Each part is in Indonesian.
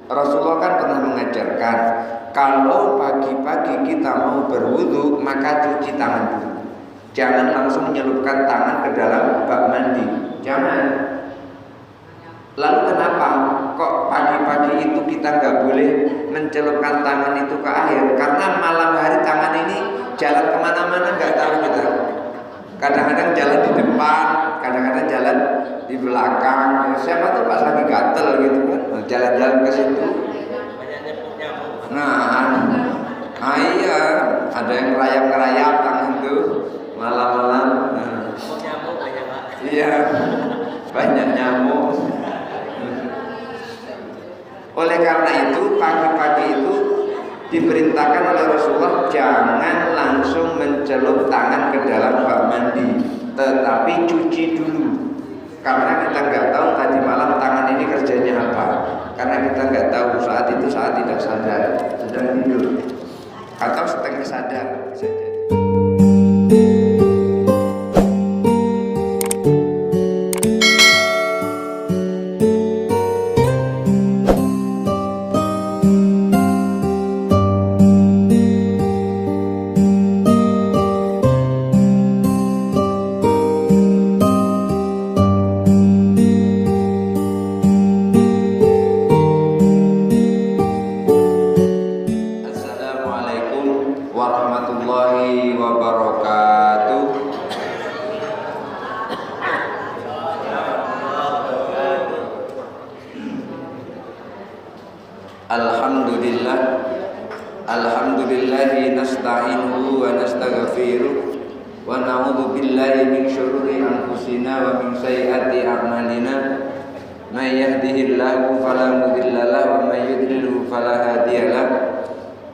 Rasulullah kan pernah mengajarkan kalau pagi-pagi kita mau berwudu maka cuci tangan dulu. Jangan langsung menyelupkan tangan ke dalam bak mandi. Jangan. Lalu kenapa kok pagi-pagi itu kita nggak boleh mencelupkan tangan itu ke air? Karena malam hari tangan ini jalan kemana-mana nggak tahu kita. Kadang-kadang jalan di depan, kadang-kadang jalan di belakang. Siapa tuh pas lagi gatel gitu kan, jalan-jalan ke situ. Iya, ada yang ngerayap-ngerayap tangan tuh malam-malam. Iya, banyak nyamuk. Oleh karena itu pagi-pagi itu diperintahkan oleh Rasulullah jangan langsung mencelup tangan ke dalam bak mandi, tetapi cuci dulu. Karena kita nggak tahu tadi malam tangan ini kerjanya apa. Karena kita nggak tahu saat itu saat tidak sadar, sedang tidur atau setengah sadar bisa jadi. Alhamdulillahi nasta'inuhu wa nastaghfiruh wa na'udzu billahi min syururi anfusina wa min sayyiati a'malina may yahdihillahu fala mudilla lahu wa may yudlilhu fala hadiya lahu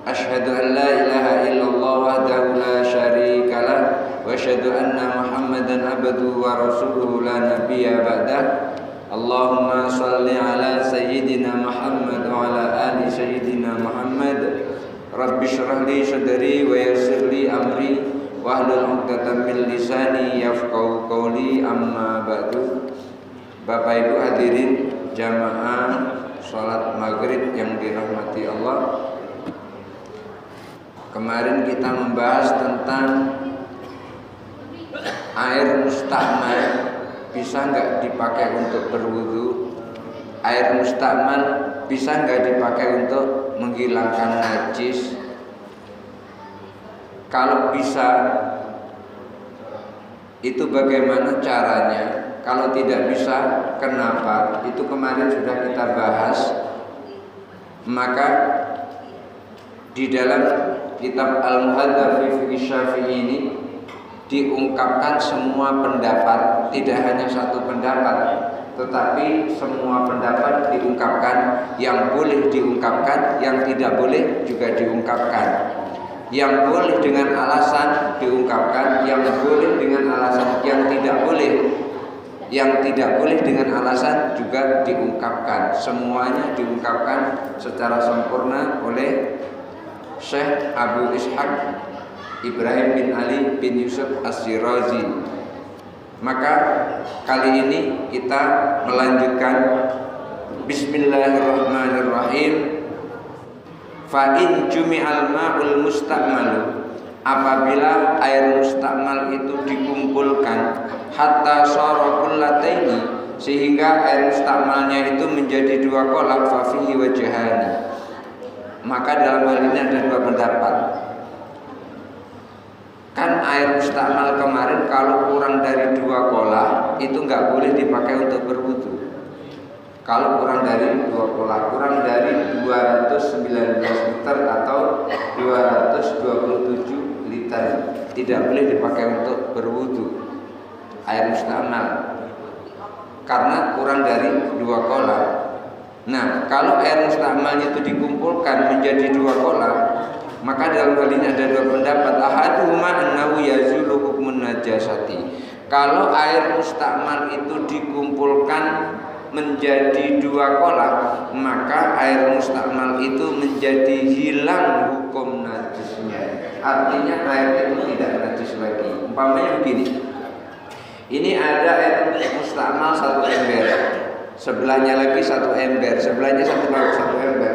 asyhadu an la ilaha illallah wahdahu la syarika lah wa asyhadu anna muhammadan abduhu wa rasuluhu la nabiyya ba'dah. Allahumma salli ala sayyidina Muhammad wa ala ali sayyidina Muhammad. Rabbi shrah li sadri wa yassir li amri wahlul 'uqdatam min lisani yafqahu qawli, amma ba'du. Bapak Ibu hadirin jamaah salat maghrib yang dirahmati Allah. Kemarin kita membahas tentang air mustakmal bisa nggak dipakai untuk berwudu. Air mustakmal bisa nggak dipakai untuk menghilangkan najis? Kalau bisa, itu bagaimana caranya? Kalau tidak bisa, kenapa? Itu kemarin sudah kita bahas. Maka di dalam kitab Al-Muhadzab fi Fiqh Syafi'i ini diungkapkan semua pendapat, tidak hanya satu pendapat, tetapi semua pendapat diungkapkan, yang boleh diungkapkan, yang tidak boleh juga diungkapkan. Yang boleh dengan alasan diungkapkan, yang boleh dengan alasan, yang tidak boleh dengan alasan juga diungkapkan. Semuanya diungkapkan secara sempurna oleh Syekh Abu Ishaq Ibrahim bin Ali bin Yusuf As-Sirazi. Maka kali ini kita melanjutkan Bismillahirrahmanirrahim. Fa in jumi'al ma'ul mustakmal, apabila air mustakmal itu dikumpulkan hatta shara kullataini, sehingga air mustakmalnya itu menjadi dua kolam, fa fihi wajhani, maka dalam hal ini ada dua pendapat. Kan air mustakmal kemarin kalau kurang dari 2 kolah itu nggak boleh dipakai untuk berwudu. Kalau kurang dari 2 kolah, kurang dari 219 liter atau 227 liter, tidak boleh dipakai untuk berwudu air mustakmal karena kurang dari 2 kolah. Nah, kalau air mustakmalnya itu dikumpulkan menjadi 2 kolah, maka dalam hal ini ada dua pendapat. Ahaduhuma annahu yazulu hukmun najasati. Kalau air mustakmal itu dikumpulkan menjadi 2 kolah, maka air mustakmal itu menjadi hilang hukum najisnya. Artinya air itu tidak najis lagi. Umpamanya begini, ini ada air mustakmal 1 ember, sebelahnya lagi 1 ember, sebelahnya 1 ember.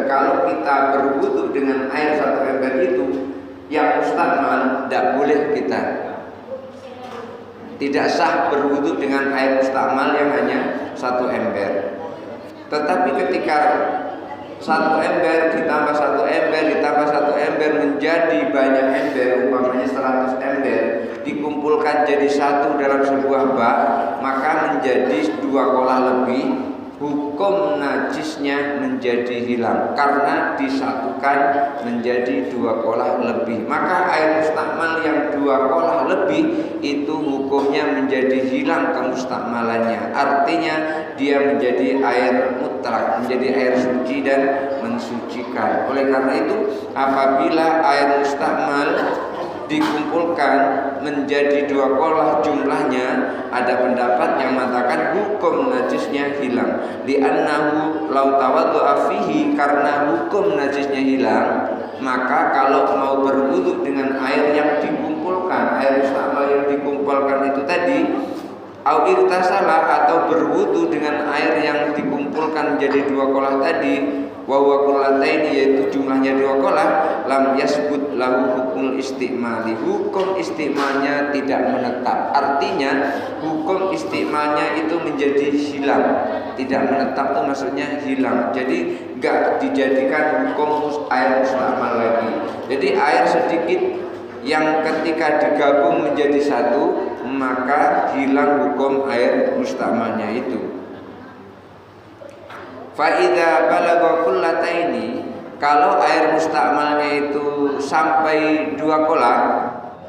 kita berwudu dengan air 1 ember itu yang mustakmal, tidak boleh kita. Tidak sah berwudu dengan air mustakmal yang hanya 1 ember. Tetapi ketika 1 ember ditambah 1 ember ditambah 1 ember menjadi banyak ember, umpamanya 100 ember, dikumpulkan jadi satu dalam sebuah bak, maka menjadi 2 kolah lebih, hukum najisnya menjadi hilang karena disatukan menjadi 2 kolah lebih. Maka air mustakmal yang 2 kolah lebih itu hukumnya menjadi hilang kemustakmalannya. Artinya dia menjadi air mutlak, menjadi air suci dan mensucikan. Oleh karena itu, apabila air mustakmal dikumpulkan menjadi 2 kolah jumlahnya, ada pendapat yang mengatakan hukum najisnya hilang. Li'annahu law tawaddu'a fihi, karena hukum najisnya hilang, maka kalau mau berwudu dengan air yang dikumpulkan, air mustakmal yang dikumpulkan itu tadi, au irtasala, atau berwudu dengan air yang dikumpulkan menjadi 2 kolah tadi, wa huwa qullataini, yaitu jumlahnya 2 kolah, lam yasbut lahu hukmul istimali, hukum istimalnya tidak menetap. Artinya hukum istimalnya itu menjadi hilang. Tidak menetap itu maksudnya hilang. Jadi enggak dijadikan hukum air mustakmal lagi. Jadi air sedikit yang ketika digabung menjadi satu, maka hilang hukum air mustakmalnya itu. Fa'idha balagha qullataini, kalau air mustakmalnya itu sampai 2 kolah,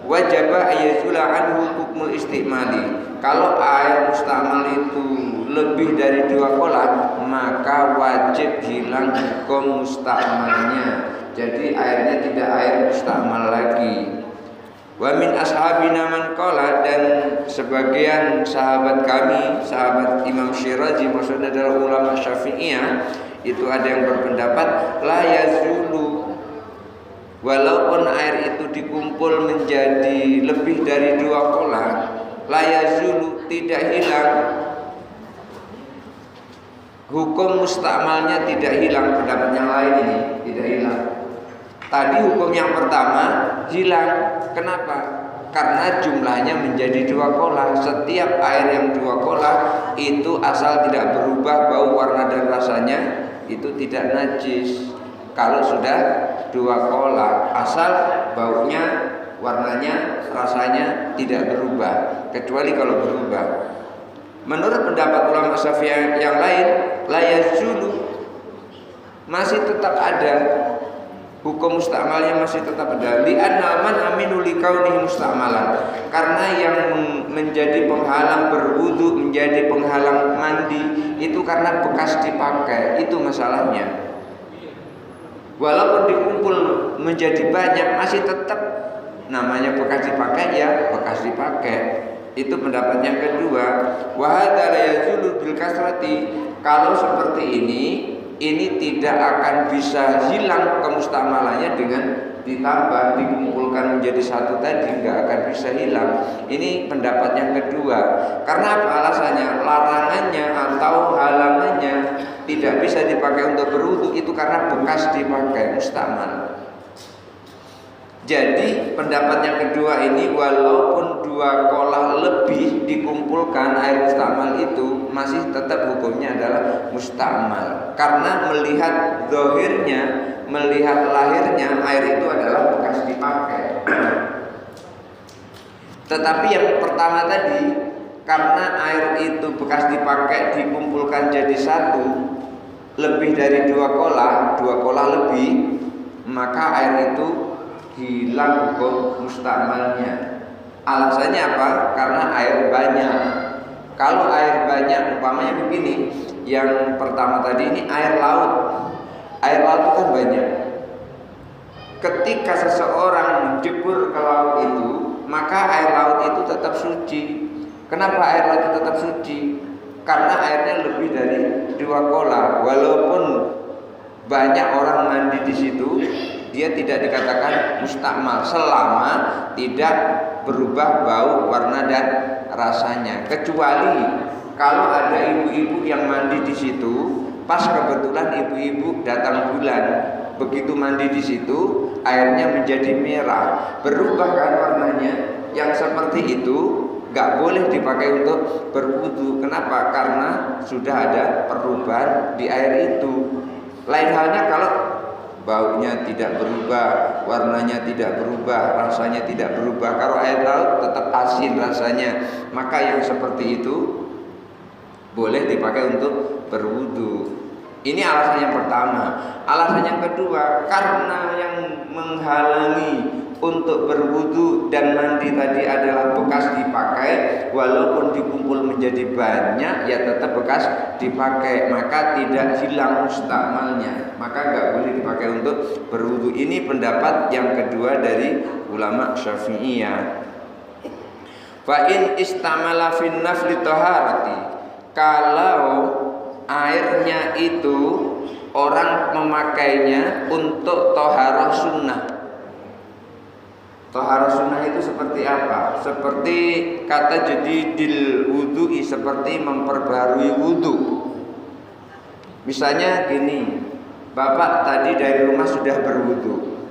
wajaba ayazula anhu hukmul istimali. Kalau air mustakmal itu lebih dari 2 kolah, maka wajib hilang hukum mustakmalnya. Jadi airnya tidak air mustakmal lagi. Wa min ashabina man qala, dan sebagian sahabat kami, sahabat Imam Syirazi, maksudnya adalah ulama Syafi'iyah, itu ada yang berpendapat la yazulu, walaupun air itu dikumpul menjadi lebih dari 2 kolah, la yazulu, tidak hilang hukum mustakmalnya, tidak hilang. Pendapat yang lain ini tidak hilang. Tadi hukum yang pertama hilang. Kenapa? Karena jumlahnya menjadi 2 kolah. Setiap air yang 2 kolah itu asal tidak berubah bau, warna dan rasanya, itu tidak najis. Kalau sudah 2 kolah, asal baunya, warnanya, rasanya tidak berubah. Kecuali kalau berubah. Menurut pendapat ulama Syafi'i yang lain, la yazulu, masih tetap ada hukum mustakmalnya, masih tetap ada. Li'anna man aminu likaunihi musta'malan, karena yang menjadi penghalang berwudu, menjadi penghalang mandi, itu karena bekas dipakai. Itu masalahnya. Walaupun dikumpul menjadi banyak, masih tetap namanya bekas dipakai, ya bekas dipakai. Itu pendapat yang kedua. Wa hadza la yazulu bil kasrati, kalau seperti ini tidak akan bisa hilang kemustakmalannya dengan ditambah, dikumpulkan menjadi satu tadi, nggak akan bisa hilang. Ini pendapat yang kedua. Karena apa alasannya? Larangannya atau halangannya tidak bisa dipakai untuk berwudu itu karena bekas dipakai, mustakmal. Jadi pendapat yang kedua ini, walaupun 2 kolah lebih dikumpulkan air mustakmal itu, masih tetap hukumnya adalah mustakmal. Karena melihat zahirnya, melihat lahirnya, air itu adalah bekas dipakai. Tetapi yang pertama tadi, karena air itu bekas dipakai dikumpulkan jadi satu, lebih dari 2 kolah, 2 kolah lebih, maka air itu hilang hukum mustakmalnya. Alasannya apa? Karena air banyak. Kalau air banyak, umpamanya begini, yang pertama tadi ini air laut. Air laut itu kan banyak. Ketika seseorang menjebur ke laut itu, maka air laut itu tetap suci. Kenapa air laut itu tetap suci? Karena airnya lebih dari 2 kolah. Walaupun banyak orang mandi di situ, dia tidak dikatakan mustakmal selama tidak berubah bau, warna dan rasanya. Kecuali kalau ada ibu-ibu yang mandi di situ, pas kebetulan ibu-ibu datang bulan, begitu mandi di situ airnya menjadi merah, berubah kan warnanya, yang seperti itu nggak boleh dipakai untuk berwudu. Kenapa? Karena sudah ada perubahan di air itu. Lain halnya kalau baunya tidak berubah, warnanya tidak berubah, rasanya tidak berubah. Kalau air laut tetap asin rasanya, maka yang seperti itu boleh dipakai untuk berwudu. Ini alasan yang pertama. Alasan yang kedua, karena yang menghalangi untuk berwudu dan mandi tadi adalah bekas dipakai, walaupun dikumpul menjadi banyak ya tetap bekas dipakai, maka tidak hilang mustakmalnya, maka nggak boleh dipakai untuk berwudu. Ini pendapat yang kedua dari ulama Syafi'iyah. Fa in istamala fin nafli taharati, kalau airnya itu orang memakainya untuk toharah sunnah. Toharah sunnah itu seperti apa? Seperti kata jadidil wudu'i, seperti memperbarui wudu. Misalnya gini, bapak tadi dari rumah sudah berwudu,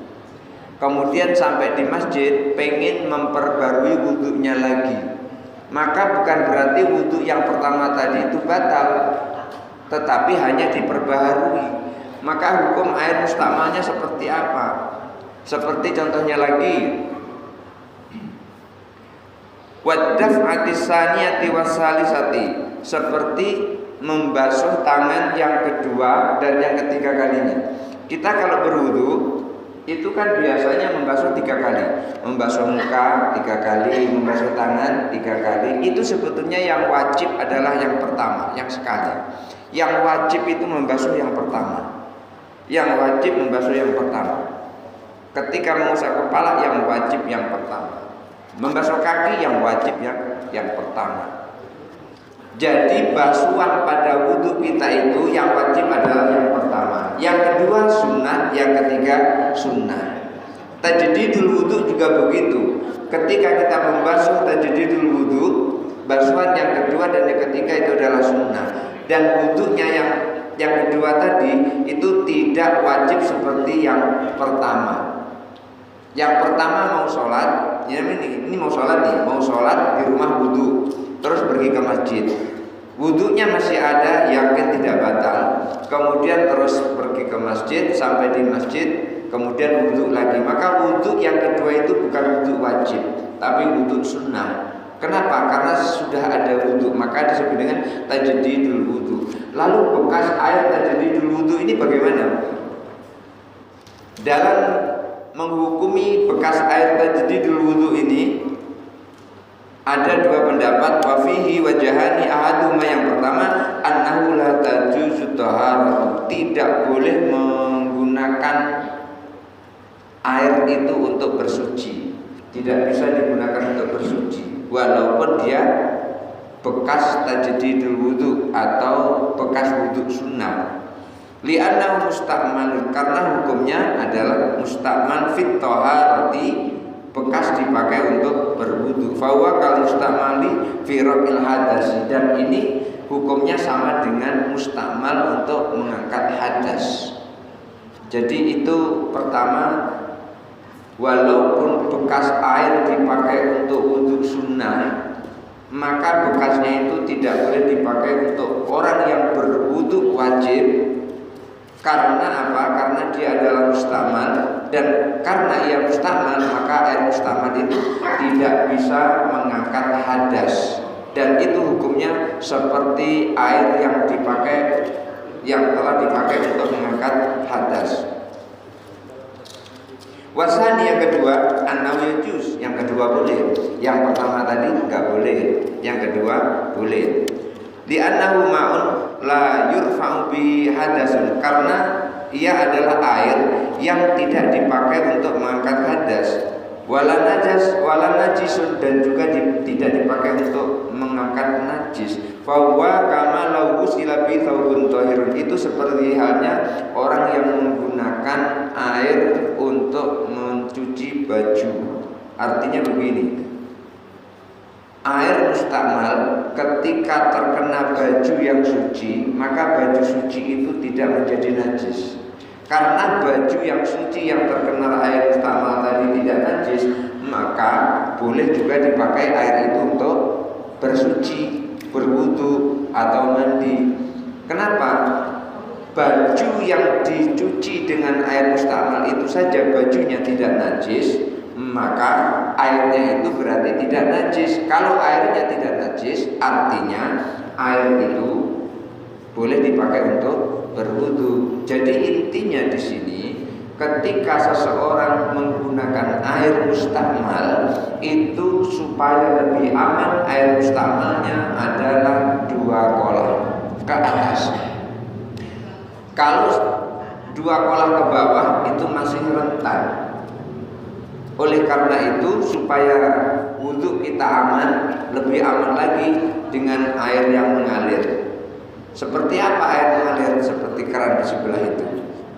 kemudian sampai di masjid pengen memperbarui wudunya lagi, maka bukan berarti wudu yang pertama tadi itu batal, tetapi hanya diperbaharui. Maka hukum air mustakmalnya seperti apa? Seperti contohnya lagi, wadaf'ati saniyati wasalisati, seperti membasuh tangan yang kedua dan yang ketiga kalinya. Kita kalau berwudu itu kan biasanya membasuh 3 kali, membasuh muka 3 kali, membasuh tangan 3 kali. Itu sebetulnya yang wajib adalah yang pertama, yang sekali. Yang wajib itu membasuh yang pertama. Yang wajib membasuh yang pertama. Ketika mengusap kepala yang wajib yang pertama. Membasuh kaki yang wajib yang pertama. Jadi basuhan pada wudhu kita itu yang wajib adalah yang pertama. Yang kedua sunnah, yang ketiga sunnah. Tajdidul wudhu juga begitu. Ketika kita membasuh tajdidul wudhu, basuhan yang kedua dan yang ketiga itu adalah sunnah. Dan wudhunya yang kedua tadi itu tidak wajib seperti yang pertama. Yang pertama mau sholat, ini mau sholat nih, mau sholat di rumah wudhu, terus pergi ke masjid. Wudhunya masih ada, yakin tidak batal. Kemudian terus pergi ke masjid, sampai di masjid, kemudian wudhu lagi. Maka wudhu yang kedua itu bukan wudhu wajib, tapi wudhu sunnah. Kenapa? Karena sudah ada wudhu, maka disebut dengan tajdidul wudhu. Lalu bekas air tajdidul wudhu ini bagaimana? Dalam menghukumi bekas air tajdidul wudhu ini ada 2 pendapat. Wa fihi wajhani, ahaduma yang pertama annahu la tajuzu taharatu, tidak boleh menggunakan air itu untuk bersuci, tidak bisa digunakan untuk bersuci walaupun dia bekas tajdidul wudhu atau bekas wudhu sunnah. Li'annahu mustakmal, karena hukumnya adalah mustakmal fit taharati, bekas dipakai untuk berwudu. Fahuwa kal mustakmali fi raf'il hadas, dan ini hukumnya sama dengan mustakmal untuk mengangkat hadas. Jadi itu pertama, walaupun bekas air dipakai untuk wudu sunnah, maka bekasnya itu tidak boleh dipakai untuk orang yang berwudu wajib. Karena apa? Karena dia adalah mustakmal, dan karena ia mustakmal maka air mustakmal itu tidak bisa mengangkat hadas, dan itu hukumnya seperti air yang dipakai, yang telah dipakai untuk mengangkat hadas. Wasani yang kedua, an-nawi juz, yang kedua boleh. Yang pertama tadi enggak boleh, yang kedua boleh. Li'annahu ma'un la yurfa'u bi hadasun, karena ia adalah air yang tidak dipakai untuk mengangkat hadas. Wala najas, wala najisun, dan juga tidak dipakai untuk mengangkat najis. Fahuwa kama law usila bi thawbun thahirun, itu seperti halnya orang yang menggunakan air untuk mencuci baju. Artinya begini, air mustakmal ketika terkena baju yang suci, maka baju suci itu tidak menjadi najis. Karena baju yang suci yang terkena air mustamal tadi tidak najis, maka boleh juga dipakai air itu untuk bersuci, berwudu atau mandi. Kenapa? Baju yang dicuci dengan air mustamal itu saja bajunya tidak najis, maka airnya itu berarti tidak najis. Kalau airnya tidak najis, artinya air itu boleh dipakai untuk berwudu. Jadi intinya di sini, ketika seseorang menggunakan air mustamal itu supaya lebih aman, air mustamalnya adalah 2 kolah ke atas. Kalau 2 kolah ke bawah itu masih rentan. Oleh karena itu, supaya wudhu kita aman, lebih aman lagi dengan air yang mengalir. Seperti apa air mengalir? Seperti keran di sebelah itu.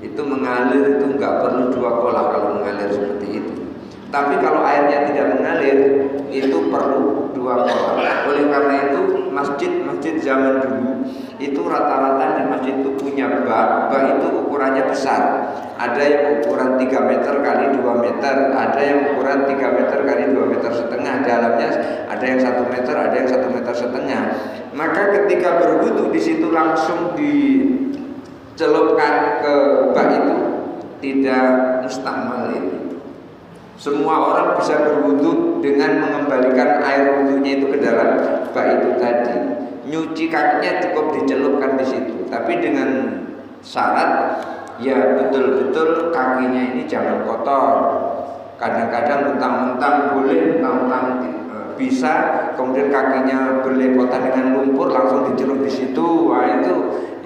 Itu mengalir itu nggak perlu 2 kolah kalau mengalir seperti itu. Tapi kalau airnya tidak mengalir, itu perlu 2 kolah. Oleh karena itu, masjid-masjid zaman dulu itu rata-rata di masjid itu punya bak. Bak itu ukurannya besar. Ada yang ukuran 3 meter kali 2 meter, ada yang ukuran 3 meter kali 2 meter setengah. Dalamnya ada yang 1 meter, ada yang 1 meter setengah. Maka ketika berwudu di situ langsung dicelupkan ke bak itu, tidak mustakmal itu. Semua orang bisa berwudu dengan mengembalikan air wudunya itu ke dalam bak itu tadi. Nyuci kakinya cukup dicelupkan di situ, tapi dengan syarat ya betul-betul kakinya ini jangan kotor. Kadang-kadang mentang-mentang boleh, mentang-mentang bisa, kemudian kakinya berlepotan dengan lumpur langsung dicelup di situ. Wah,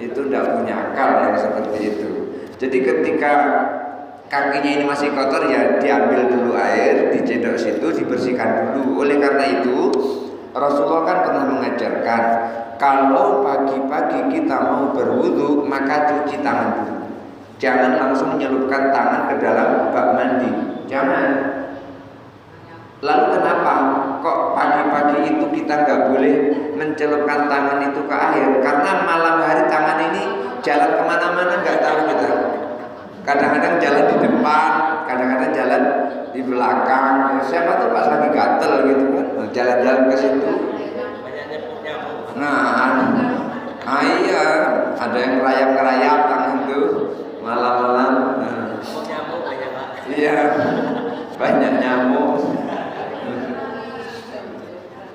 itu tidak punya akal yang seperti itu. Jadi ketika kakinya ini masih kotor, ya diambil dulu air, dicedok situ, dibersihkan dulu. Oleh karena itu, Rasulullah kan pernah mengajarkan, kalau pagi-pagi kita mau berwudu, maka cuci tangan dulu. Jangan langsung menyelupkan tangan ke dalam bak mandi. Jangan. Lalu kenapa kok pagi-pagi itu kita nggak boleh mencelupkan tangan itu ke air? Karena malam hari tangan ini jalan kemana-mana nggak tahu kita. Kadang-kadang jalan di depan, kadang-kadang jalan di belakang. Siapa tuh pas lagi gatel gitu kan, jalan-jalan ke situ. Iya, ada yang ngerayap-ngerayap tangan tuh malam-malam. Iya, banyak nyamuk.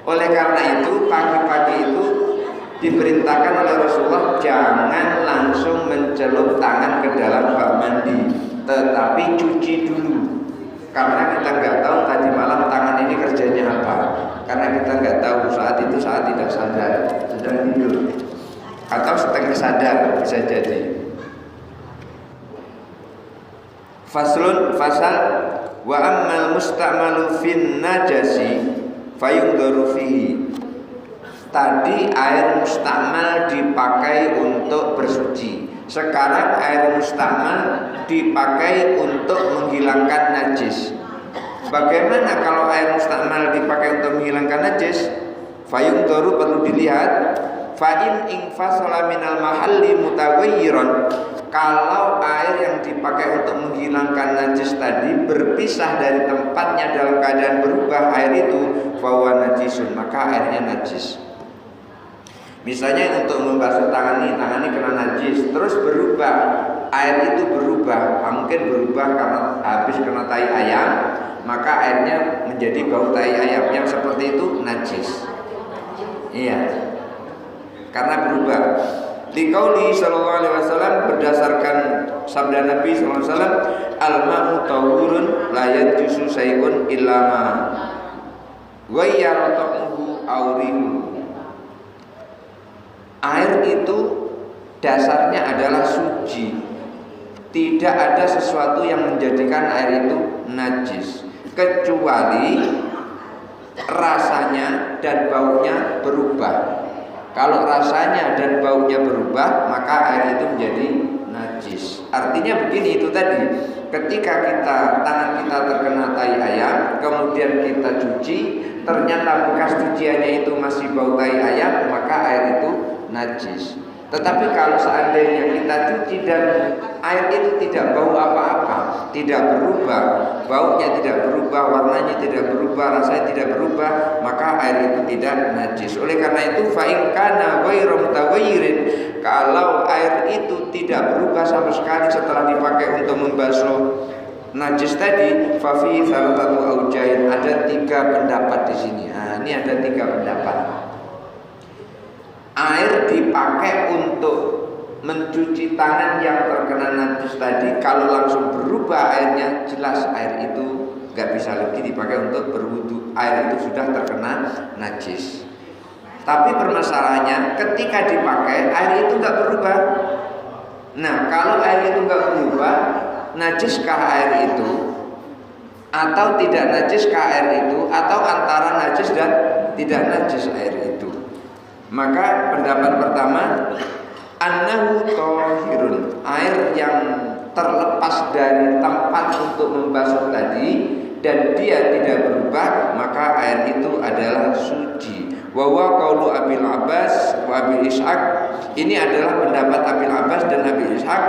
Oleh karena itu pagi-pagi itu diperintahkan oleh Rasulullah jangan langsung mencelup tangan ke dalam bak mandi, tetapi cuci dulu. Karena kita nggak tahu tadi malam tangan ini kerjanya apa. Karena kita nggak tahu saat itu saat tidak sadar, sedang tidur atau setengah sadar bisa jadi. Fasal wa ammal musta'malu fin najasi fayungdaru fihi. Tadi air mustakmal dipakai untuk bersuci. Sekarang air mustakmal dipakai untuk menghilangkan najis. Bagaimana kalau air mustakmal dipakai untuk menghilangkan najis? Fayungdaru perlu dilihat. Fa'in infasala minal mahalli mutawayyiran. Kalau air yang dipakai untuk menghilangkan najis tadi berpisah dari tempatnya dalam keadaan berubah air itu, fahuwa najisun, maka airnya najis. Misalnya untuk membasuh tangan ini kena najis, terus berubah, air itu berubah, mungkin berubah karena habis kena tai ayam, maka airnya menjadi bau tai ayam, yang seperti itu najis. Iya, karena berubah. Liqauli sallallahu alaihi wasallam, berdasarkan sabda Nabi sallallahu alaihi wasallam, al-ma'u tahurun la yanjusu syai'un illa ma ghayyara ta'muhu aw rihuhu. Air itu dasarnya adalah suci. Tidak ada sesuatu yang menjadikan air itu najis kecuali rasanya dan baunya berubah. Kalau rasanya dan baunya berubah, maka air itu menjadi najis. Artinya begini, itu tadi, ketika tangan kita terkena tai ayam, kemudian kita cuci, ternyata bekas cuciannya itu masih bau tai ayam, maka air itu najis. Tetapi kalau seandainya kita cuci dan air itu tidak bau apa-apa, tidak berubah, baunya tidak berubah, warnanya tidak berubah, rasanya tidak berubah, maka air itu tidak najis. Oleh karena itu, fa in kana ghairu mutaghayyirin, kalau air itu tidak berubah sama sekali setelah dipakai untuk membasuh najis tadi, fa fi salatatu aujain, ada 3 pendapat di sini. Nah, ini ada 3 pendapat. Air dipakai untuk mencuci tangan yang terkena najis tadi, kalau langsung berubah airnya, jelas air itu gak bisa lagi dipakai untuk berwudu. Air itu sudah terkena najis. Tapi permasalahannya ketika dipakai air itu gak berubah. Nah, kalau air itu gak berubah, najiskah air itu atau tidak najiskah air itu, atau antara najis dan tidak najis air itu? Maka pendapat pertama, annahu thahirun, air yang terlepas dari tempat untuk membasuh tadi dan dia tidak berubah, maka air itu adalah suci. Wa huwa qaulu Abil Abbas wa Abil Ishaq, ini adalah pendapat Abil Abbas dan Abil Ishaq,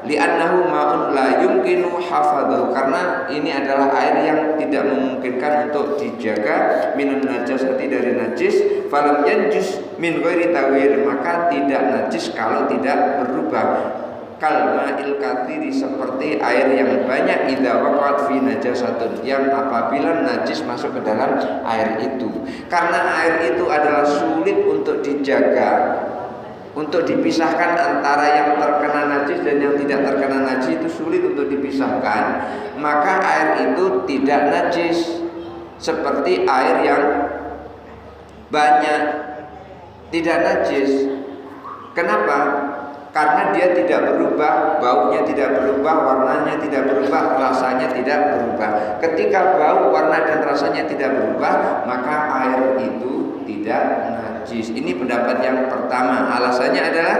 li'annahu ma'un la yumkinu hafadhu, karena ini adalah air yang tidak memungkinkan untuk dijaga minun najasati, dari najis, falam yanjus min ghairi taghyir, maka tidak najis kalau tidak berubah. Kalma'il katsiri, seperti air yang banyak, idza waqa'at fi najasatun, yang apabila najis masuk ke dalam air itu. Karena air itu adalah sulit untuk dijaga, untuk dipisahkan antara yang terkena najis dan yang tidak terkena najis, itu sulit untuk dipisahkan, maka air itu tidak najis. Seperti air yang banyak tidak najis. Kenapa? Karena dia tidak berubah, baunya tidak berubah, warnanya tidak berubah, rasanya tidak berubah. Ketika bau, warna dan rasanya tidak berubah, maka air itu tidak najis. Ini pendapat yang pertama. Alasannya adalah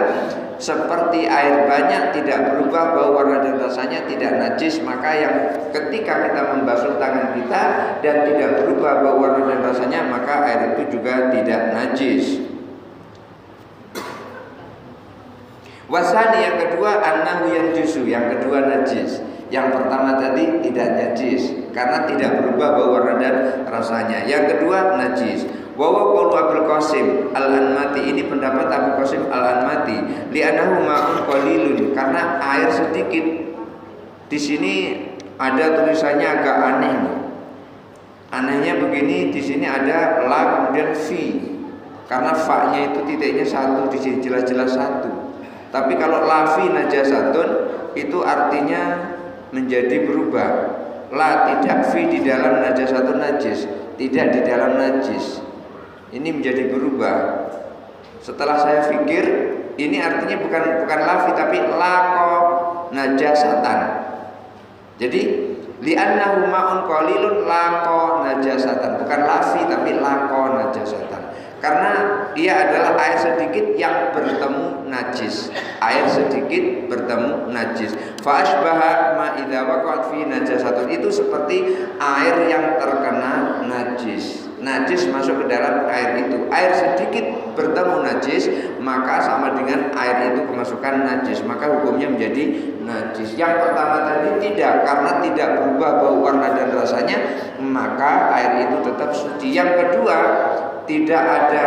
seperti air banyak tidak berubah, bau, warna dan rasanya tidak najis, maka yang ketika kita membasuh tangan kita dan tidak berubah bau, warna dan rasanya, maka air itu juga tidak najis. Wasani, yang kedua, annahu yanjusu, yang kedua najis. Yang pertama tadi tidak najis karena tidak berubah bau, warna dan rasanya. Yang kedua najis. Wa qaulu Abul Qasim Al-Anmati, ini pendapat Abul Qasim Al-Anmati, li'annahu ma'un qalilun, karena air sedikit. Di sini ada tulisannya agak aneh. Anehnya begini, di sini ada la kemudian fi. Karena fa-nya itu titiknya satu, di sini jelas-jelas satu. Tapi kalau lafi najasatun itu artinya menjadi berubah. La tidak fi di dalam najasatun najis, tidak di dalam najis. Ini menjadi berubah. Setelah saya pikir, ini artinya bukan lafi tapi laqo najasatan. Jadi li'annahu ma'un qalilun laqo najasatan, bukan lafi tapi laqo najasatan. Karena dia adalah air sedikit yang bertemu najis. Air sedikit bertemu najis. Fa asbaha ma idza waqa'at fi najasatun, itu seperti air yang terkena najis. Najis masuk ke dalam air itu. Air sedikit bertemu najis, maka sama dengan air itu kemasukan najis, maka hukumnya menjadi najis. Yang pertama tadi tidak, karena tidak berubah bau, warna dan rasanya, maka air itu tetap suci. Yang kedua, tidak ada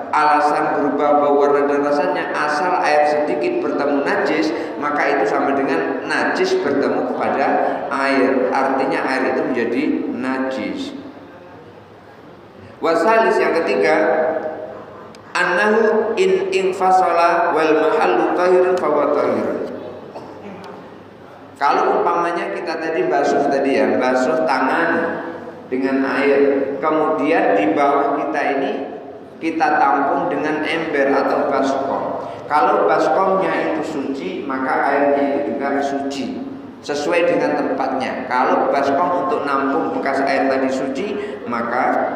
alasan berubah bau, warna dan rasanya, asal air sedikit bertemu najis, maka itu sama dengan najis bertemu kepada air, artinya air itu menjadi najis. Wasalis, yang ketiga, annahu in infasala wal mahallu tahirun fa huwa tahirun. Kalau umpamanya kita tadi basuh tangan dengan air, kemudian di bawah kita ini kita tampung dengan ember atau baskom. Kalau baskomnya itu suci, maka airnya itu juga suci sesuai dengan tempatnya. Kalau baskom untuk nampung bekas air tadi suci, maka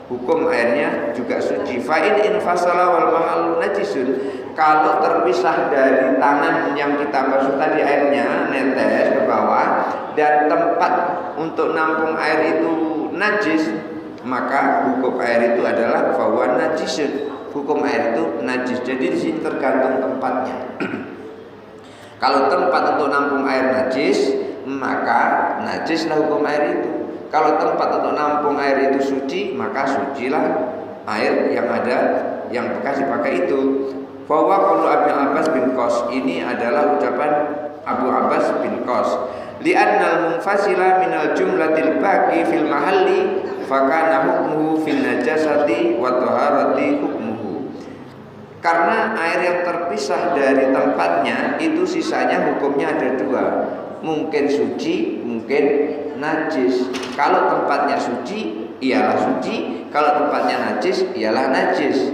hukum airnya juga suci. Fa'in infasala wal mahallu najisun, kalau terpisah dari tangan yang kita basuh tadi, airnya netes ke bawah dan tempat untuk nampung air itu najis, maka hukum air itu adalah fahuwa najisun, hukum air itu najis. Jadi di sini tergantung tempatnya. Kalau tempat untuk nampung air najis, maka najislah hukum air itu. Kalau tempat untuk nampung air itu suci, maka sucilah air yang ada yang bekas dipakai itu. Bahwa qaulu Abu Abbas bin Qas, ini adalah ucapan Abu Abbas bin Qas. Li'annal munfasila minal jumlatil baqi fil mahalli fakana hukmuhu fil najasati wa taharati hukmuhu. Karena air yang terpisah dari tempatnya itu sisanya hukumnya ada dua, mungkin suci, mungkin najis. Kalau tempatnya suci, ialah suci. Kalau tempatnya najis, ialah najis.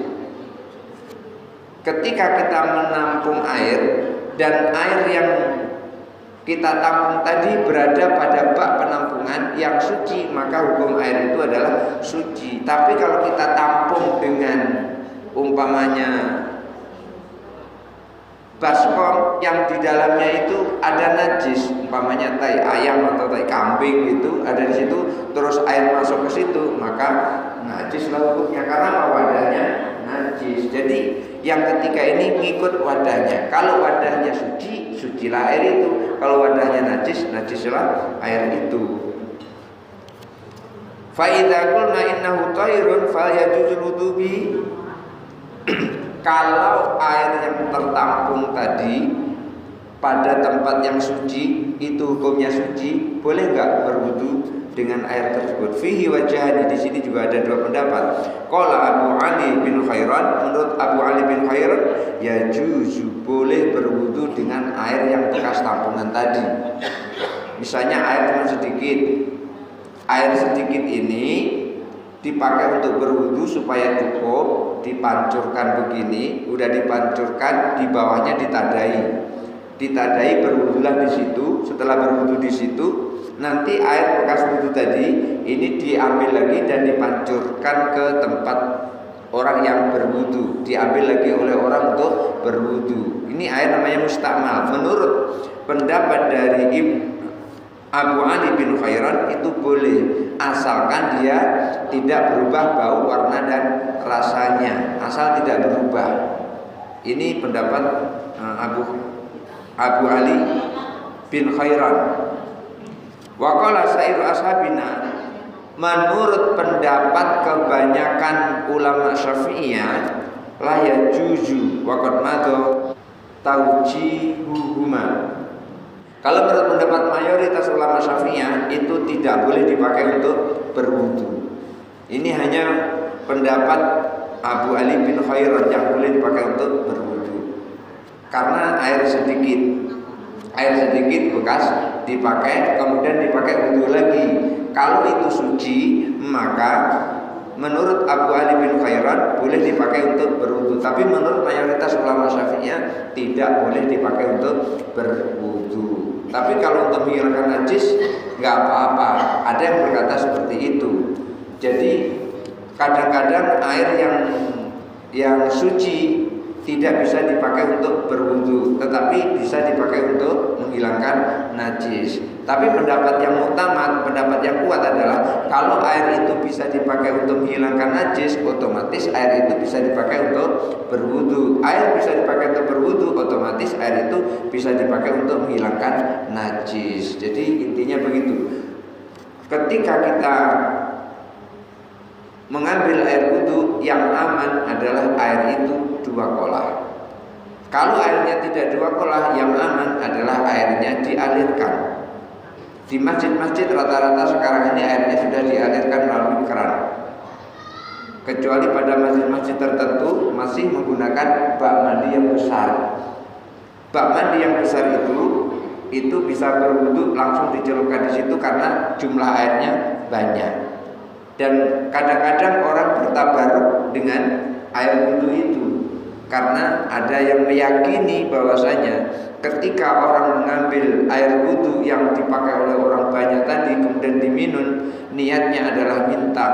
Ketika kita menampung air dan air yang kita tampung tadi berada pada bak penampungan yang suci, maka hukum air itu adalah suci. Tapi kalau kita tampung dengan umpamanya baskom yang di dalamnya itu ada najis, umpamanya tai ayam atau tai kambing itu ada di situ, terus air masuk ke situ, maka najislah hukumnya karena wadahnya najis. Jadi yang ketiga ini ngikut wadahnya. Kalau wadahnya suci, sucilah air itu. Kalau wadahnya najis, najislah air itu. Fa idza qulna innahu thairun falyajuzul wudu bi. Kalau air yang tertampung tadi pada tempat yang suci itu hukumnya suci, boleh enggak berwudu dengan air tersebut? Fihi wajhani, di sini juga ada dua pendapat. Qala Abu Ali bin Khairan, menurut Abu Ali bin Khairan, ya juzu, boleh berwudu dengan air yang bekas tampungan tadi. Misalnya air cuma sedikit. Air sedikit ini dipakai untuk berwudu supaya cukup, dipancurkan begini, udah dipancurkan, di bawahnya ditadai. Ditadai, berwudulah di situ. Setelah berwudu di situ, nanti air bekas wudu tadi ini diambil lagi dan dipancurkan ke tempat orang yang berwudu, diambil lagi oleh orang untuk berwudu. Ini air namanya mustakmal. Menurut pendapat dari Abu Ali bin Khairan itu boleh, asalkan dia tidak berubah bau, warna dan rasanya, asal tidak berubah. Ini pendapat Abu Ali bin Khairan. Wa qala sa'iru ashabina, menurut pendapat kebanyakan ulama Syafi'iyah, la yajuzu wa qad madha taujihuhuma. Kalau menurut pendapat mayoritas ulama Syafi'iyah itu tidak boleh dipakai untuk berwudu. Ini hanya pendapat Abu Ali bin Khairan yang boleh dipakai untuk berwudu. Karena air sedikit bekas dipakai, kemudian dipakai wudu lagi. Kalau itu suci, maka menurut Abu Ali bin Khairan boleh dipakai untuk berwudu. Tapi menurut mayoritas ulama Syafi'iyah tidak boleh dipakai untuk berwudu. Tapi kalau untuk menghilangkan najis nggak apa-apa. Ada yang berkata seperti itu. Jadi kadang-kadang air yang suci tidak bisa dipakai untuk berwudu, tetapi bisa dipakai untuk menghilangkan najis. Tapi pendapat yang utama, pendapat yang kuat adalah kalau air itu bisa dipakai untuk menghilangkan najis, otomatis air itu bisa dipakai untuk berwudu. Air bisa dipakai untuk berwudu, otomatis air itu bisa dipakai untuk menghilangkan najis. Jadi intinya begitu. Ketika kita mengambil air wudu, yang aman adalah air itu 2 kolah. Kalau airnya tidak 2 kolah, yang aman adalah airnya dialirkan. Di masjid-masjid rata-rata sekarang ini airnya sudah dialirkan melalui keran. Kecuali pada masjid-masjid tertentu masih menggunakan bak mandi yang besar. Bak mandi yang besar itu bisa berwudu langsung dicelupkan di situ karena jumlah airnya banyak. Dan kadang-kadang orang bertabaruk dengan air wudu itu karena ada yang meyakini bahwasanya ketika orang mengambil air wudu yang dipakai oleh orang banyak tadi kemudian diminum, niatnya adalah minta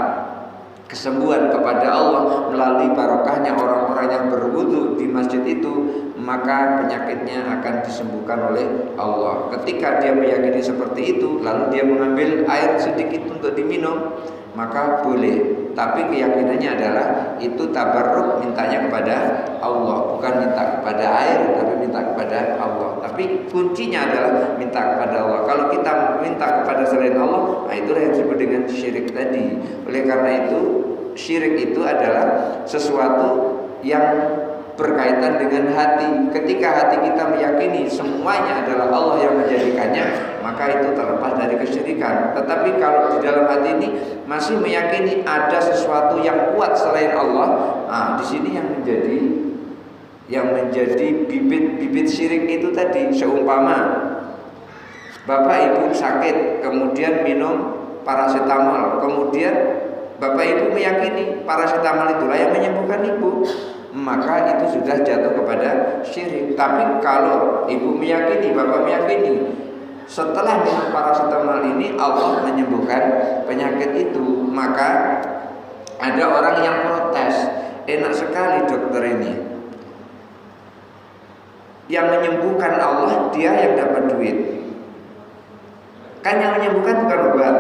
kesembuhan kepada Allah melalui barokahnya orang-orang yang berwudu di masjid itu, maka penyakitnya akan disembuhkan oleh Allah. Ketika dia meyakini seperti itu, lalu dia mengambil air sedikit untuk diminum, maka boleh. tapi keyakinannya adalah itu tabarruk, mintanya kepada Allah, bukan minta kepada air, tapi minta kepada Allah. Tapi kuncinya adalah minta kepada Allah. Kalau kita minta kepada selain Allah, nah itulah yang disebut dengan syirik tadi. Oleh karena itu, syirik itu adalah sesuatu yang berkaitan dengan hati. Ketika hati kita meyakini semuanya adalah Allah yang menjadikannya, maka itu terlepas dari kesyirikan. Tetapi kalau di dalam hati ini masih meyakini ada sesuatu yang kuat selain Allah, nah di sini yang menjadi bibit syirik itu tadi. Seumpama bapak ibu sakit, kemudian minum paracetamol, kemudian bapak ibu meyakini paracetamol itulah yang menyembuhkan ibu, maka itu sudah jatuh kepada syirik. Tapi kalau ibu meyakini, bapak meyakini setelah minum paracetamol ini Allah menyembuhkan penyakit itu, maka ada orang yang protes, enak sekali dokter ini, yang menyembuhkan Allah, dia yang dapat duit. Kan yang menyembuhkan bukan obat,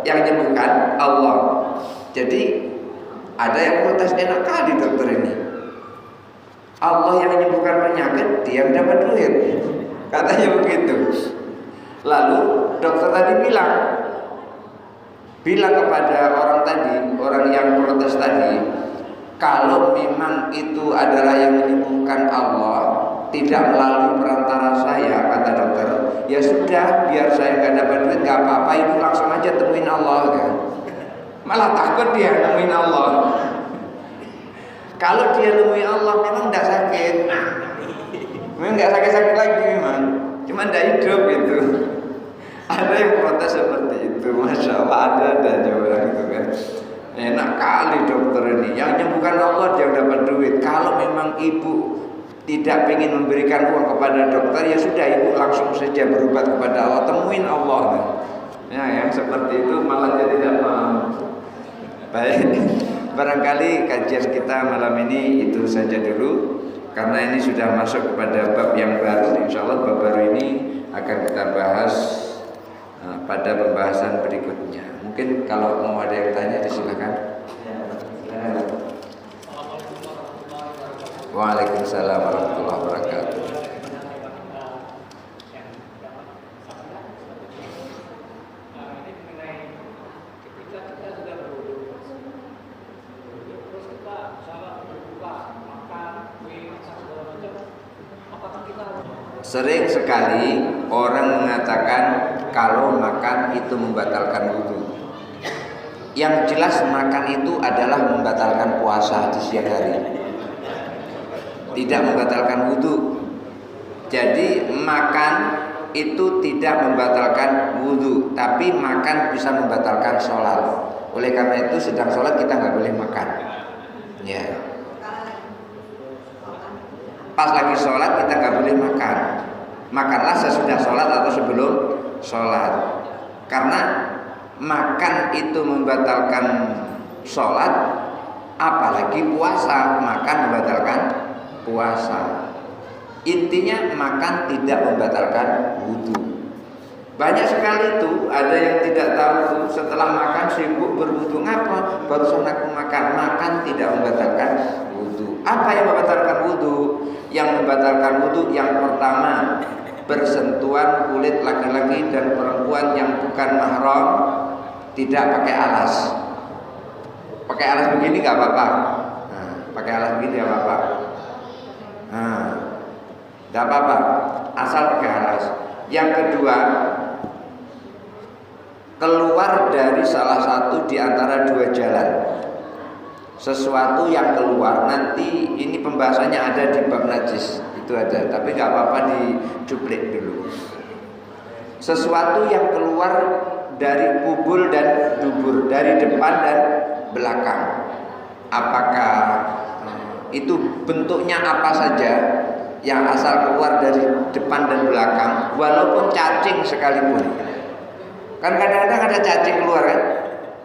yang menyembuhkan Allah. Jadi ada yang protes, enak kali dokter ini, Allah yang menyembuhkan penyakit, dia yang dapat duit, katanya begitu. Lalu dokter tadi bilang kepada orang yang protes tadi, kalau memang itu adalah yang menyembuhkan Allah, tidak melalui perantara saya, kata dokter, ya sudah, biar saya nggak dapat duit nggak apa-apa, ibu langsung aja temuin Allah kan. Malah takut dia nemuin Allah. Kalau dia nemuin Allah memang tidak sakit, memang nggak sakit-sakit lagi, memang cuma tidak hidup gitu. Ada yang protes seperti itu, masya Allah, ada orang itu kan. Enak kali dokter ini, yang menyembuhkan Allah dia dapat duit. Kalau memang ibu tidak ingin memberikan uang kepada dokter, ya sudah, ibu langsung saja berobat kepada Allah, temuin Allah. Ya, yang seperti itu malah jadi tidak paham. Baik, barangkali kajian kita malam ini itu saja dulu, karena ini sudah masuk kepada bab yang baru. Insya Allah bab baru ini akan kita bahas pada pembahasan berikutnya. Mungkin kalau mau ada yang tanya disilakan. Waalaikumsalam warahmatullahi wabarakatuh. Sering sekali orang mengatakan kalau makan itu membatalkan wudhu. Yang jelas makan itu adalah membatalkan puasa di siang hari, tidak membatalkan wudhu. Jadi makan itu tidak membatalkan wudhu, tapi makan bisa membatalkan sholat. Oleh karena itu sedang sholat kita nggak boleh makan. Ya. Pas lagi sholat kita nggak boleh makan. Makanlah sesudah sholat atau sebelum sholat. Karena makan itu membatalkan sholat, apalagi puasa, makan membatalkan puasa. Intinya makan tidak membatalkan wudhu. Banyak sekali tuh ada yang tidak tahu tuh, setelah makan sibuk berwudhu. Ngapa? Barusan aku makan. Makan tidak membatalkan wudhu. Apa yang membatalkan wudhu? Yang membatalkan wudhu yang pertama, bersentuhan kulit laki-laki dan perempuan yang bukan mahram, tidak pakai alas. Pakai alas begini nggak apa-apa. Nah, pakai alas begini nggak apa-apa. Nah, nggak apa-apa, asal pakai alas. Yang kedua, keluar dari salah satu di antara dua jalan. Sesuatu yang keluar, nanti ini pembahasannya ada di bab najis, itu ada, tapi nggak apa-apa dicuplik dulu. Sesuatu yang keluar dari kubul dan dubur, dari depan dan belakang. Apakah itu bentuknya apa saja, yang asal keluar dari depan dan belakang, walaupun cacing sekalipun. Kan kadang-kadang ada cacing keluar kan,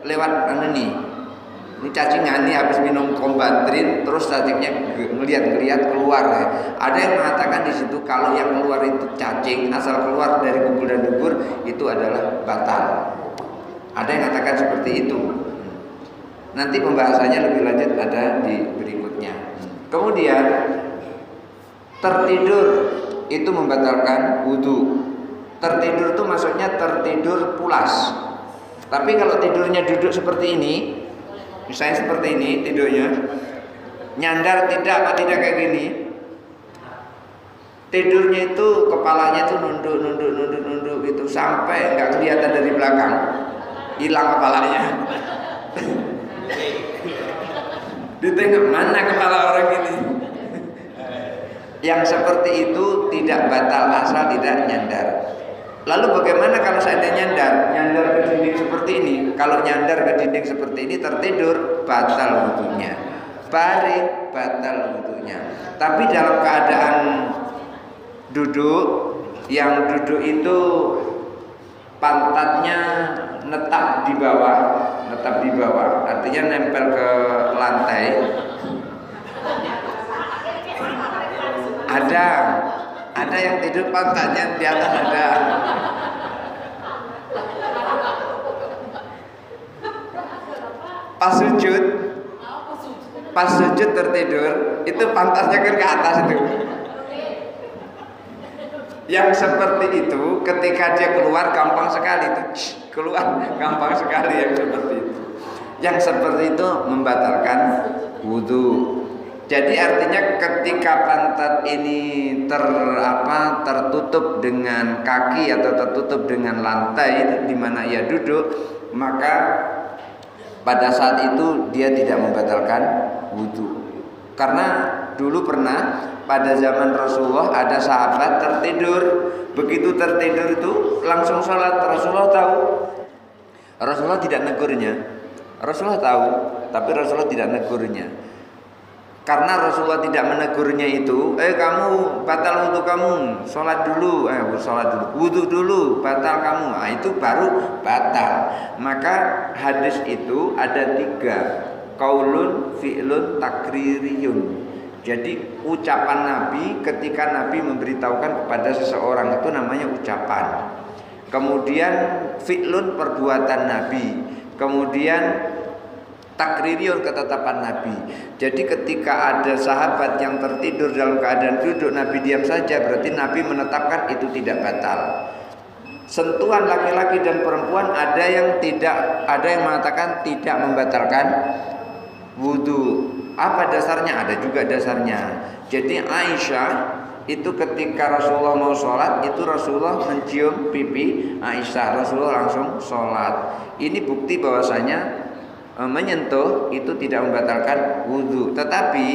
lewat ini cacingan nih habis minum Kombantrin, terus cacingnya ngeliat keluar. Ada yang mengatakan di situ kalau yang keluar itu cacing, asal keluar dari kubul dan dubur, itu adalah batal. Ada yang mengatakan seperti itu. Nanti pembahasannya lebih lanjut ada di berikutnya. Kemudian tertidur itu membatalkan wudu. Tertidur itu maksudnya tertidur pulas. Tapi kalau tidurnya duduk seperti ini, misalnya seperti ini tidurnya, nyandar tidak apa tidak kayak gini, tidurnya itu kepalanya itu nunduk itu sampai nggak kelihatan dari belakang, hilang kepalanya. Ditengok mana kepala orang ini. Yang seperti itu tidak batal asal tidak nyandar. Lalu bagaimana kalau seandainya nyandar ke dinding seperti ini? Kalau nyandar ke dinding seperti ini tertidur, batal wudunya. Baring, batal wudunya. Tapi dalam keadaan duduk, yang duduk itu pantatnya netap di bawah, artinya nempel ke lantai. Ada yang tidur pantatnya di atas ada. Pas sujud tertidur, itu pantatnya kan ke atas itu. Yang seperti itu ketika dia keluar gampang sekali itu. Gampang sekali yang seperti itu. Yang seperti itu membatalkan wudu. Jadi artinya ketika pantat ini tertutup dengan kaki atau tertutup dengan lantai di mana ia duduk, maka pada saat itu dia tidak membatalkan wudu. Karena dulu pernah pada zaman Rasulullah ada sahabat tertidur, begitu tertidur itu langsung sholat. Rasulullah tahu, Rasulullah tidak negurnya. Rasulullah tahu, tapi Rasulullah tidak negurnya. Karena Rasulullah tidak menegurnya itu, kamu batal wudu kamu, sholat dulu, wudu dulu, batal kamu, itu baru batal. Maka hadis itu ada 3, qaulun, fi'lun, takririyun. Jadi ucapan Nabi ketika Nabi memberitahukan kepada seseorang itu namanya ucapan. Kemudian fi'lun, perbuatan Nabi. Kemudian takririyun, ketetapan Nabi. Jadi ketika ada sahabat yang tertidur dalam keadaan duduk, Nabi diam saja, berarti Nabi menetapkan itu tidak batal. Sentuhan laki-laki dan perempuan ada yang mengatakan tidak membatalkan wudu. Apa dasarnya? Ada juga dasarnya. Jadi Aisyah itu ketika Rasulullah mau sholat, itu Rasulullah mencium pipi Aisyah, Rasulullah langsung sholat. Ini bukti bahwasanya menyentuh itu tidak membatalkan wudu. Tetapi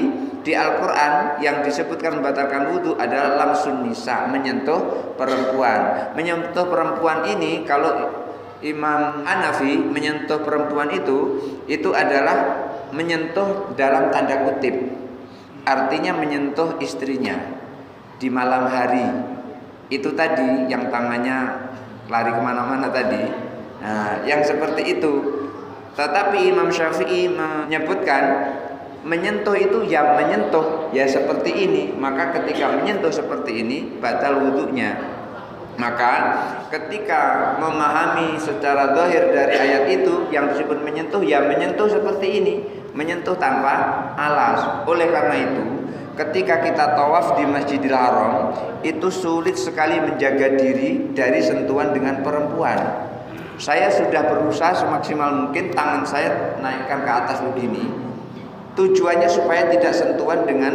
di Al-Quran yang disebutkan membatalkan wudu adalah lamsun nisa, menyentuh perempuan. Menyentuh perempuan ini, kalau Imam Hanafi menyentuh perempuan itu adalah menyentuh dalam tanda kutip. Artinya menyentuh istrinya di malam hari. Itu tadi yang tangannya lari kemana-mana tadi. Nah, yang seperti itu. Tetapi Imam Syafi'i menyebutkan menyentuh itu ya menyentuh ya seperti ini. Maka ketika menyentuh seperti ini batal wudunya. Maka ketika memahami secara zahir dari ayat itu, yang disebut menyentuh ya menyentuh seperti ini, menyentuh tanpa alas. Oleh karena itu ketika kita tawaf di Masjidil Haram, itu sulit sekali menjaga diri dari sentuhan dengan perempuan. Saya sudah berusaha semaksimal mungkin tangan saya naikkan ke atas begini. Tujuannya supaya tidak sentuhan dengan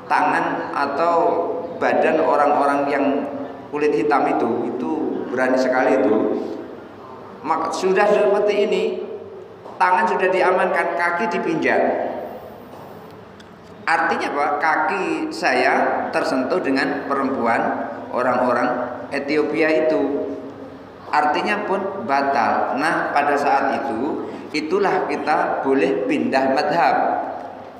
tangan atau badan orang-orang yang kulit hitam itu berani sekali itu. Maka sudah seperti ini, tangan sudah diamankan, kaki dipinjak. Artinya apa? Kaki saya tersentuh dengan perempuan orang-orang Ethiopia itu. Artinya pun batal. Nah, pada saat itulah kita boleh pindah madhab.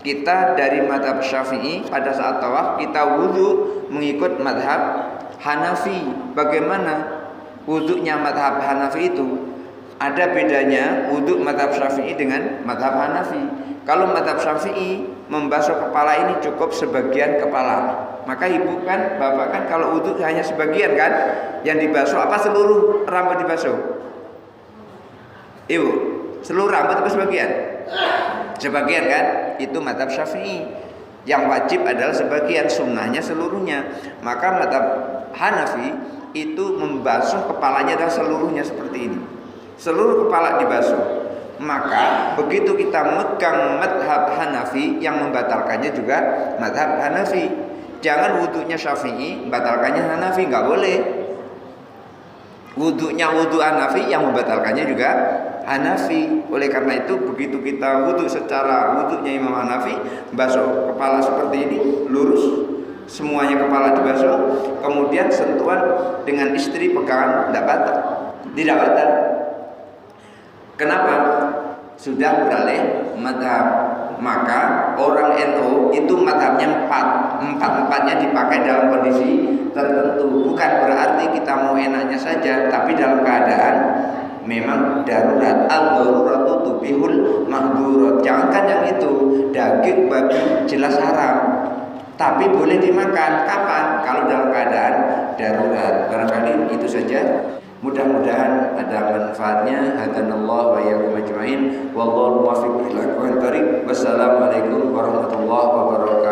Kita dari madhab Syafi'i pada saat tawaf kita wudu mengikut madhab Hanafi. Bagaimana wudunya madhab Hanafi itu? Ada bedanya wudu madhab Syafi'i dengan madhab Hanafi. Kalau madhab Syafi'i membasuh kepala ini cukup sebagian kepala. Maka ibu kan, bapak kan kalau wudu hanya sebagian kan yang dibasuh, apa seluruh rambut dibasuh? Ibu, seluruh rambut atau sebagian? Sebagian kan, itu mazhab Syafi'i. Yang wajib adalah sebagian, sunnahnya seluruhnya. Maka mazhab Hanafi itu membasuh kepalanya adalah seluruhnya seperti ini. Seluruh kepala dibasuh. Maka begitu kita megang mazhab Hanafi, yang membatalkannya juga mazhab Hanafi. Jangan wudunya Syafi'i, membatalkannya Hanafi, nggak boleh. Wudunya wudu Hanafi, yang membatalkannya juga Hanafi. Oleh karena itu begitu kita wudu secara wudunya Imam Hanafi, basuh kepala seperti ini, lurus, semuanya kepala dibasuh, kemudian sentuhan dengan istri pegangan tidak batal. Tidak batal. Kenapa? Sudah beralih madhab. Maka orang NU itu madhabnya empat-empatnya dipakai dalam kondisi tertentu. Bukan berarti kita mau enaknya saja, tapi dalam keadaan memang darurat. Al-daruratu tubihul mahdurat. Jangankan yang itu, daging babi jelas haram, tapi boleh dimakan. Kapan? Kalau dalam keadaan darurat. Barangkali itu saja. Mudah-mudahan ada manfaatnya. Hadanallahu wa iyyakum ajmain. Wallahu muwaffiq ila aqwamit thoriq. Wassalamualaikum warahmatullahi wabarakatuh.